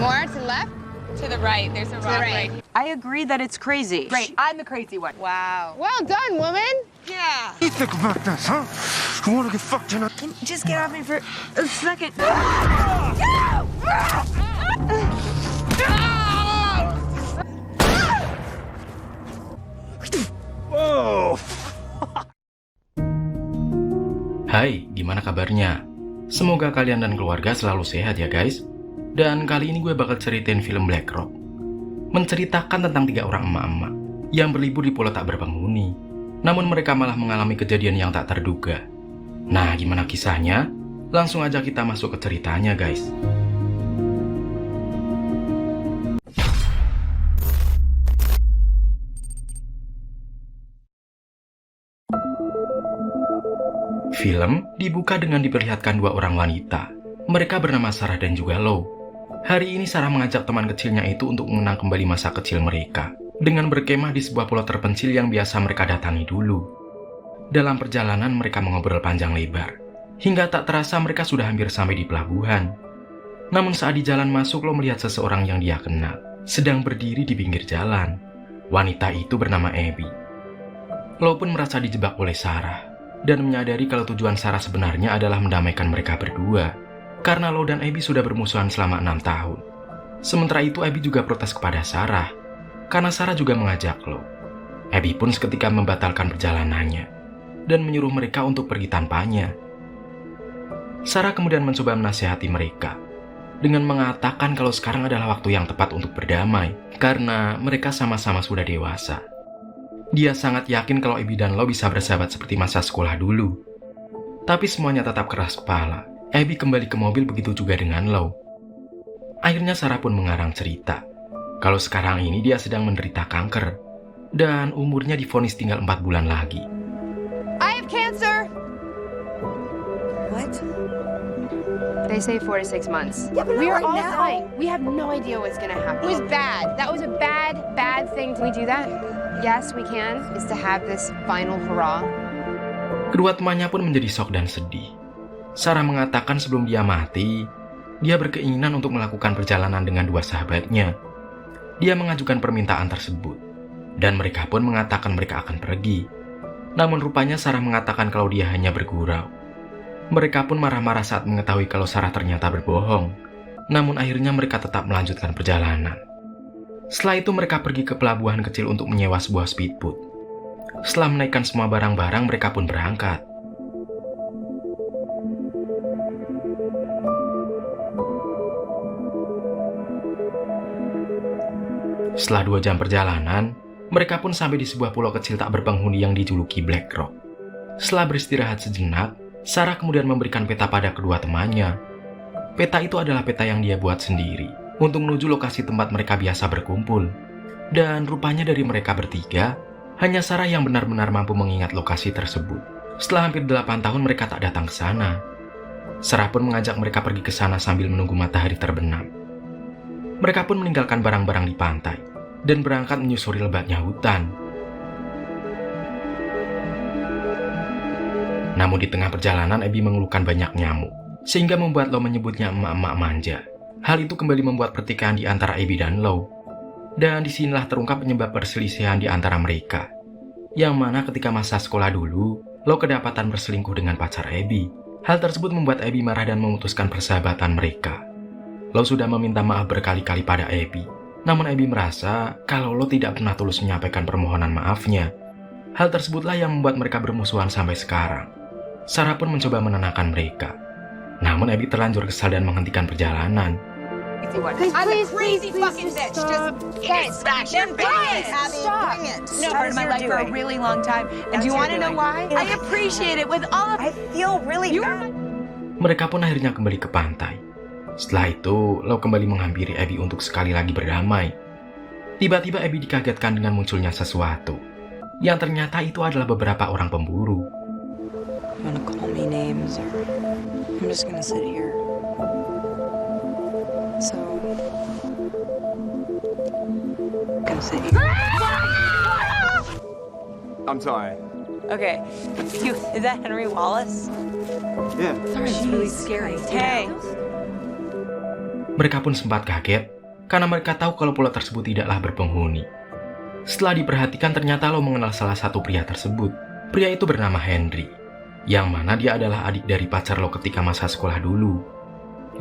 More to the left? To the right. There's a rock right. I agree that it's crazy. Great, I'm the crazy one. Wow. Well done, woman. Yeah. You think about this, huh? You wanna get fucked tonight? Just get off me for a second. Oh! Hai, gimana kabarnya? Semoga kalian dan keluarga selalu sehat ya guys. Dan kali ini gue bakal ceritain film Black Rock. Menceritakan tentang 3 orang emak-emak yang berlibur di pulau tak berpenghuni. Namun mereka malah mengalami kejadian yang tak terduga. Nah, gimana kisahnya? Langsung aja kita masuk ke ceritanya guys. Film dibuka dengan diperlihatkan 2 orang wanita. Mereka bernama Sarah dan juga Lo. Hari ini Sarah mengajak teman kecilnya itu untuk mengenang kembali masa kecil mereka dengan berkemah di sebuah pulau terpencil yang biasa mereka datangi dulu. Dalam perjalanan mereka mengobrol panjang lebar, hingga tak terasa mereka sudah hampir sampai di pelabuhan. Namun saat di jalan masuk, Lo melihat seseorang yang dia kenal sedang berdiri di pinggir jalan. Wanita itu bernama Abby. Lo pun merasa dijebak oleh Sarah dan menyadari kalau tujuan Sarah sebenarnya adalah mendamaikan mereka berdua, karena Lo dan Abby sudah bermusuhan selama 6 tahun. Sementara itu Abby juga protes kepada Sarah, karena Sarah juga mengajak Lo. Abby pun seketika membatalkan perjalanannya dan menyuruh mereka untuk pergi tanpanya. Sarah kemudian mencoba menasihati mereka dengan mengatakan kalau sekarang adalah waktu yang tepat untuk berdamai, karena mereka sama-sama sudah dewasa. Dia sangat yakin kalau Abby dan Lo bisa bersahabat seperti masa sekolah dulu. Tapi semuanya tetap keras kepala. Abby kembali ke mobil, begitu juga dengan Lo. Akhirnya Sarah pun mengarang cerita kalau sekarang ini dia sedang menderita kanker dan umurnya divonis tinggal 4 bulan lagi. I have cancer. What? They say 4 to 6 months. Yeah, but we not are right all now. fine. We have no idea what's gonna happen. It was bad. That was a bad thing. Can we do that? Yes, we can. Is to have this final hurrah. Kedua temannya pun menjadi shock dan sedih. Sarah mengatakan sebelum dia mati, dia berkeinginan untuk melakukan perjalanan dengan 2 sahabatnya. Dia mengajukan permintaan tersebut, dan mereka pun mengatakan mereka akan pergi. Namun rupanya Sarah mengatakan kalau dia hanya bergurau. Mereka pun marah-marah saat mengetahui kalau Sarah ternyata berbohong. Namun akhirnya mereka tetap melanjutkan perjalanan. Setelah itu mereka pergi ke pelabuhan kecil untuk menyewa sebuah speedboat. Setelah menaikkan semua barang-barang, mereka pun berangkat. Setelah 2 jam perjalanan, mereka pun sampai di sebuah pulau kecil tak berpenghuni yang dijuluki Black Rock. Setelah beristirahat sejenak, Sarah kemudian memberikan peta pada kedua temannya. Peta itu adalah peta yang dia buat sendiri untuk menuju lokasi tempat mereka biasa berkumpul. Dan rupanya dari mereka bertiga, hanya Sarah yang benar-benar mampu mengingat lokasi tersebut. Setelah hampir 8 tahun mereka tak datang ke sana. Sarah pun mengajak mereka pergi ke sana sambil menunggu matahari terbenam. Mereka pun meninggalkan barang-barang di pantai dan berangkat menyusuri lebatnya hutan. Namun di tengah perjalanan Abby mengeluhkan banyak nyamuk, sehingga membuat Lo menyebutnya emak-emak manja. Hal itu kembali membuat pertikaian di antara Abby dan Lo. Dan disinilah terungkap penyebab perselisihan di antara mereka. Yang mana ketika masa sekolah dulu, Lo kedapatan berselingkuh dengan pacar Abby. Hal tersebut membuat Abby marah dan memutuskan persahabatan mereka. Lo sudah meminta maaf berkali-kali pada Abby. Namun Abby merasa kalau Lo tidak pernah tulus menyampaikan permohonan maafnya. Hal tersebutlah yang membuat mereka bermusuhan sampai sekarang. Sarah pun mencoba menenangkan mereka. Namun Abby terlanjur kesal dan menghentikan perjalanan. I'm a crazy fucking bitch. Stop. Just smash your face. Stop. No, part of my life for a really long time. And do you want to know why? I appreciate it with all of I feel really bad. Mereka pun akhirnya kembali ke pantai. Setelah itu, Lo kembali menghampiri Abby untuk sekali lagi berdamai. Tiba-tiba Abby dikagetkan dengan munculnya sesuatu, yang ternyata itu adalah beberapa orang pemburu. You wanna call me names or I'm just gonna sit here. So I'm gonna sit here. I'm sorry. Okay. Is that Henry Wallace? Yeah. Sorry, it's really scary. Hey. Mereka pun sempat kaget karena mereka tahu kalau pulau tersebut tidaklah berpenghuni. Setelah diperhatikan, ternyata Lo mengenal salah satu pria tersebut. Pria itu bernama Henry, yang mana dia adalah adik dari pacar Lo ketika masa sekolah dulu.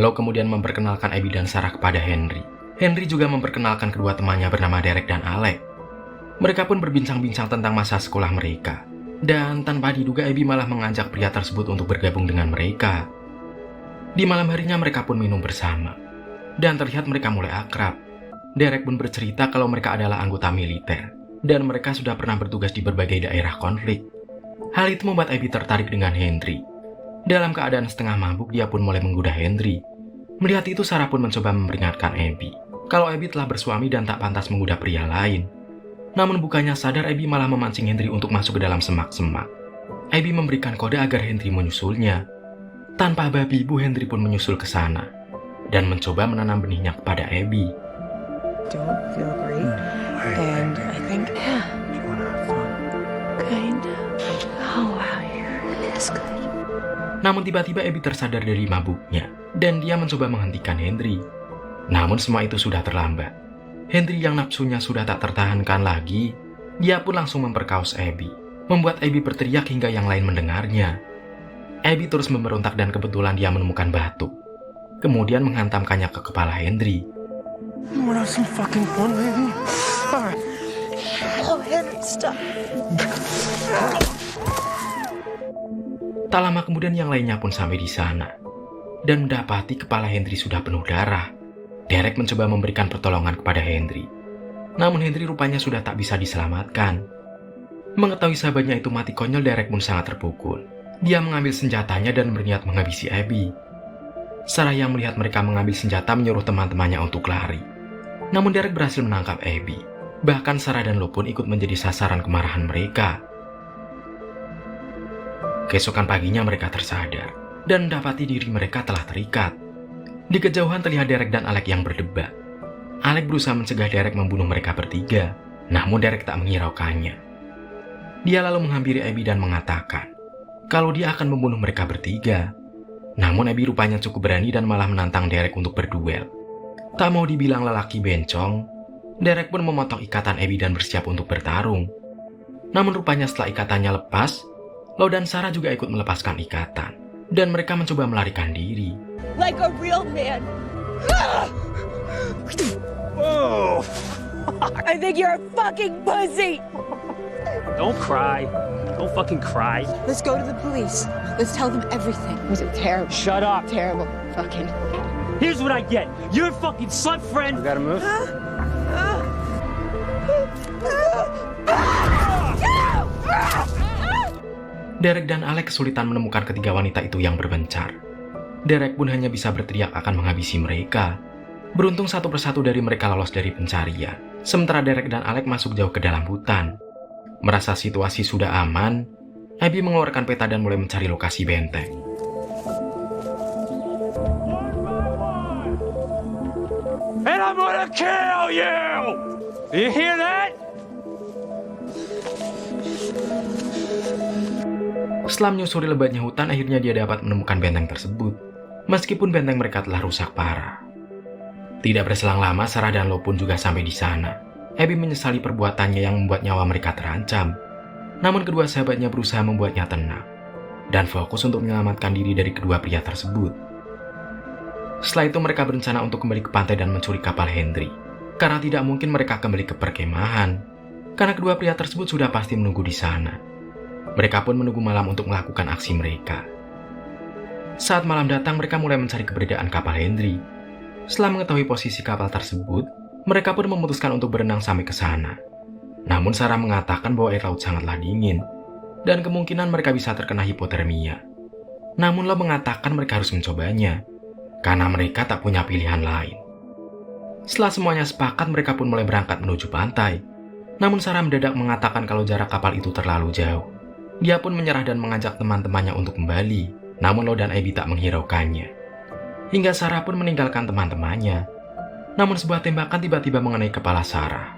Lo kemudian memperkenalkan Abby dan Sarah kepada Henry. Henry juga memperkenalkan kedua temannya bernama Derek dan Alec. Mereka pun berbincang-bincang tentang masa sekolah mereka. Dan tanpa diduga, Abby malah mengajak pria tersebut untuk bergabung dengan mereka. Di malam harinya mereka pun minum bersama. Dan terlihat mereka mulai akrab. Derek pun bercerita kalau mereka adalah anggota militer. Dan mereka sudah pernah bertugas di berbagai daerah konflik. Hal itu membuat Abby tertarik dengan Henry. Dalam keadaan setengah mabuk, dia pun mulai menggoda Henry. Melihat itu, Sarah pun mencoba memperingatkan Abby kalau Abby telah bersuami dan tak pantas menggoda pria lain. Namun bukannya sadar, Abby malah memancing Henry untuk masuk ke dalam semak-semak. Abby memberikan kode agar Henry menyusulnya. Tanpa babi ibu, Henry pun menyusul ke sana dan mencoba menanam benihnya kepada Abby. Don't feel great. And I think, yeah, kind of. Oh wow, it's good. Namun tiba-tiba Abby tersadar dari mabuknya dan dia mencoba menghentikan Henry. Namun semua itu sudah terlambat. Henry yang nafsunya sudah tak tertahankan lagi, dia pun langsung memperkaos Abby, membuat Abby berteriak hingga yang lain mendengarnya. Abby terus memberontak dan kebetulan dia menemukan batu. Kemudian menghantamkannya ke kepala Henry. You wanna have some fucking fun, baby? Alright. Oh, Henry, stop. Tak lama kemudian yang lainnya pun sampai di sana dan mendapati kepala Henry sudah penuh darah. Derek mencoba memberikan pertolongan kepada Henry. Namun Henry rupanya sudah tak bisa diselamatkan. Mengetahui sahabatnya itu mati konyol, Derek pun sangat terpukul. Dia mengambil senjatanya dan berniat menghabisi Abby. Sarah yang melihat mereka mengambil senjata menyuruh teman-temannya untuk lari. Namun Derek berhasil menangkap Abby. Bahkan Sarah dan Lo pun ikut menjadi sasaran kemarahan mereka. Keesokan paginya mereka tersadar dan mendapati diri mereka telah terikat. Di kejauhan terlihat Derek dan Alec yang berdebat. Alec berusaha mencegah Derek membunuh mereka bertiga, namun Derek tak menghiraukannya. Dia lalu menghampiri Abby dan mengatakan kalau dia akan membunuh mereka bertiga. Namun Abby rupanya cukup berani dan malah menantang Derek untuk berduel. Tak mau dibilang lelaki bencong, Derek pun memotong ikatan Abby dan bersiap untuk bertarung. Namun rupanya setelah ikatannya lepas, Lo dan Sarah juga ikut melepaskan ikatan. Dan mereka mencoba melarikan diri. Like a real man. Oh, I think you're a fucking pussy. Don't cry. Don't fucking cry. Let's go to the police. Let's tell them everything. Was it terrible? Shut up. Terrible. Fucking. Here's what I get. Your fucking slut friend. gotta move. Derek dan Alec kesulitan menemukan ketiga wanita itu yang berbencar. Derek pun hanya bisa berteriak akan menghabisi mereka. Beruntung satu persatu dari mereka lolos dari pencarian. Sementara Derek dan Alec masuk jauh ke dalam hutan. Merasa situasi sudah aman, Abby mengeluarkan peta dan mulai mencari lokasi benteng. And I'm gonna kill you! You hear that? Setelah menyusuri lebatnya hutan, akhirnya dia dapat menemukan benteng tersebut. Meskipun benteng mereka telah rusak parah. Tidak berselang lama, Sarah dan Lo pun juga sampai di sana. Abby menyesali perbuatannya yang membuat nyawa mereka terancam. Namun kedua sahabatnya berusaha membuatnya tenang dan fokus untuk menyelamatkan diri dari kedua pria tersebut. Setelah itu mereka berencana untuk kembali ke pantai dan mencuri kapal Henry. Karena tidak mungkin mereka kembali ke perkemahan. Karena kedua pria tersebut sudah pasti menunggu di sana. Mereka pun menunggu malam untuk melakukan aksi mereka. Saat malam datang, mereka mulai mencari keberadaan kapal Henry. Setelah mengetahui posisi kapal tersebut, mereka pun memutuskan untuk berenang sampai ke sana. Namun Sarah mengatakan bahwa air laut sangatlah dingin, dan kemungkinan mereka bisa terkena hipotermia. Namun Lo mengatakan mereka harus mencobanya, karena mereka tak punya pilihan lain. Setelah semuanya sepakat, mereka pun mulai berangkat menuju pantai. Namun Sarah mendadak mengatakan kalau jarak kapal itu terlalu jauh. Dia pun menyerah dan mengajak teman-temannya untuk kembali. Namun Lo dan Abby tak menghiraukannya. Hingga Sarah pun meninggalkan teman-temannya. Namun sebuah tembakan tiba-tiba mengenai kepala Sarah.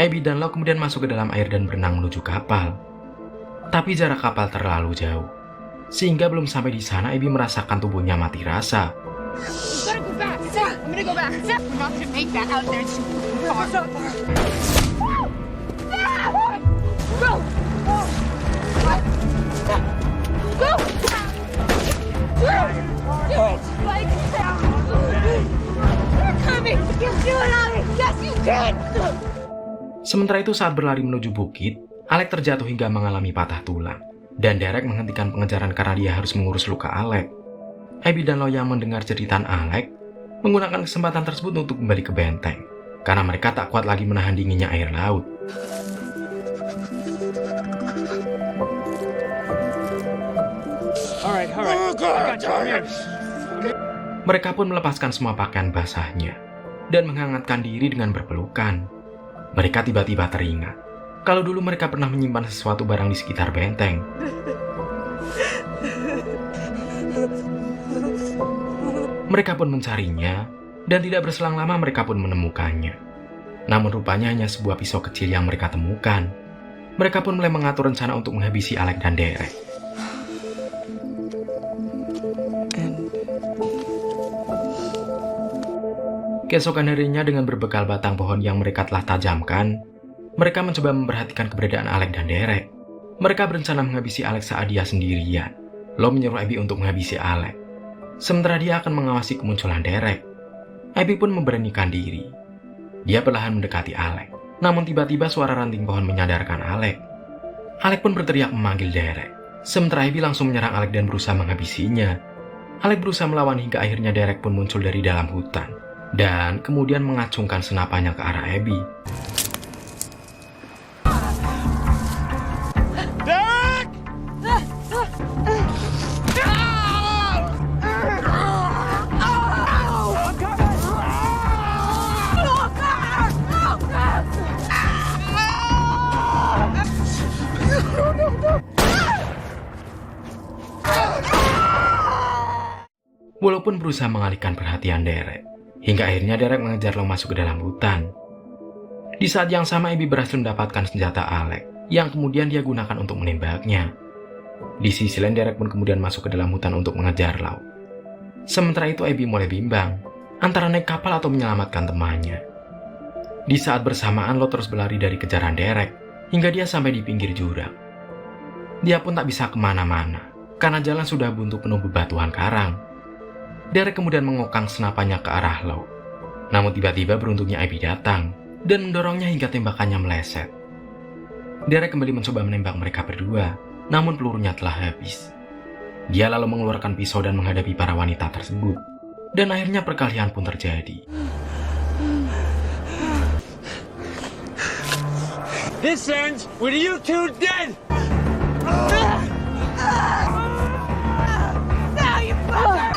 Abby dan Lo kemudian masuk ke dalam air dan berenang menuju kapal. Tapi jarak kapal terlalu jauh. Sehingga belum sampai di sana, Abby merasakan tubuhnya mati rasa. I'm gonna go back. We're not gonna make that out there. It's too far. Go! Go! Like, you're coming! You do it, Alex! Yes, you can! Sementara itu saat berlari menuju bukit, Alex terjatuh hingga mengalami patah tulang. Dan Derek menghentikan pengejaran karena dia harus mengurus luka Alex. Abby dan Lo yang mendengar jeritan Alex menggunakan kesempatan tersebut untuk kembali ke benteng. Karena mereka tak kuat lagi menahan dinginnya air laut. Alright. I got you. Come here. Mereka pun melepaskan semua pakaian basahnya dan menghangatkan diri dengan berpelukan. Mereka tiba-tiba teringat kalau dulu mereka pernah menyimpan sesuatu barang di sekitar benteng. Mereka pun mencarinya, dan tidak berselang lama mereka pun menemukannya. Namun rupanya hanya sebuah pisau kecil yang mereka temukan. Mereka pun mulai mengatur rencana untuk menghabisi Alex dan Derek. Keesokan harinya dengan berbekal batang pohon yang mereka telah tajamkan, mereka mencoba memperhatikan keberadaan Alex dan Derek. Mereka berencana menghabisi Alex saat dia sendirian. Lo menyuruh Abby untuk menghabisi Alex, sementara dia akan mengawasi kemunculan Derek. Abby pun memberanikan diri. Dia perlahan mendekati Alex, namun tiba-tiba suara ranting pohon menyadarkan Alex. Alex pun berteriak memanggil Derek, sementara Abby langsung menyerang Alex dan berusaha menghabisinya. Alex berusaha melawan hingga akhirnya Derek pun muncul dari dalam hutan dan kemudian mengacungkan senapannya ke arah Abby. Derek! Walaupun berusaha mengalihkan perhatian Derek, hingga akhirnya Derek mengejar Lo masuk ke dalam hutan. Di saat yang sama Abby berhasil mendapatkan senjata Alex, yang kemudian dia gunakan untuk menembaknya. Di sisi lain Derek pun kemudian masuk ke dalam hutan untuk mengejar Lo. Sementara itu Abby mulai bimbang, antara naik kapal atau menyelamatkan temannya. Di saat bersamaan Lo terus berlari dari kejaran Derek, hingga dia sampai di pinggir jurang. Dia pun tak bisa kemana-mana, karena jalan sudah buntu penuh bebatuan karang. Derek kemudian mengokang senapannya ke arah Lo. Namun tiba-tiba beruntungnya Abby datang dan mendorongnya hingga tembakannya meleset. Derek kembali mencoba menembak mereka berdua, namun pelurunya telah habis. Dia lalu mengeluarkan pisau dan menghadapi para wanita tersebut. Dan akhirnya perkelahian pun terjadi. This ends with you two dead! Now you fucker!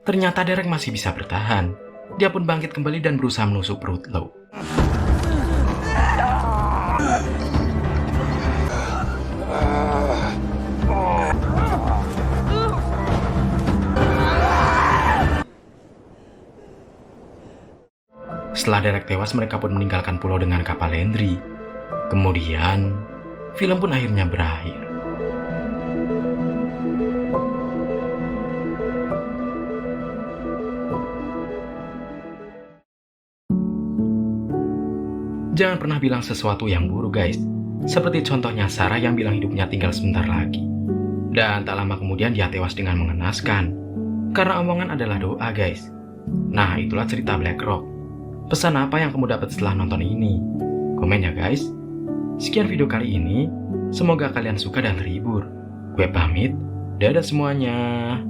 Ternyata Derek masih bisa bertahan. Dia pun bangkit kembali dan berusaha menusuk perut Lo. Setelah Derek tewas, mereka pun meninggalkan pulau dengan kapal Landry. Kemudian, film pun akhirnya berakhir. Jangan pernah bilang sesuatu yang buruk, guys. Seperti contohnya Sarah yang bilang hidupnya tinggal sebentar lagi. Dan tak lama kemudian dia tewas dengan mengenaskan. Karena omongan adalah doa, guys. Nah, itulah cerita Black Rock. Pesan apa yang kamu dapat setelah nonton ini? Komen ya, guys. Sekian video kali ini. Semoga kalian suka dan terhibur. Gue pamit. Dadah semuanya.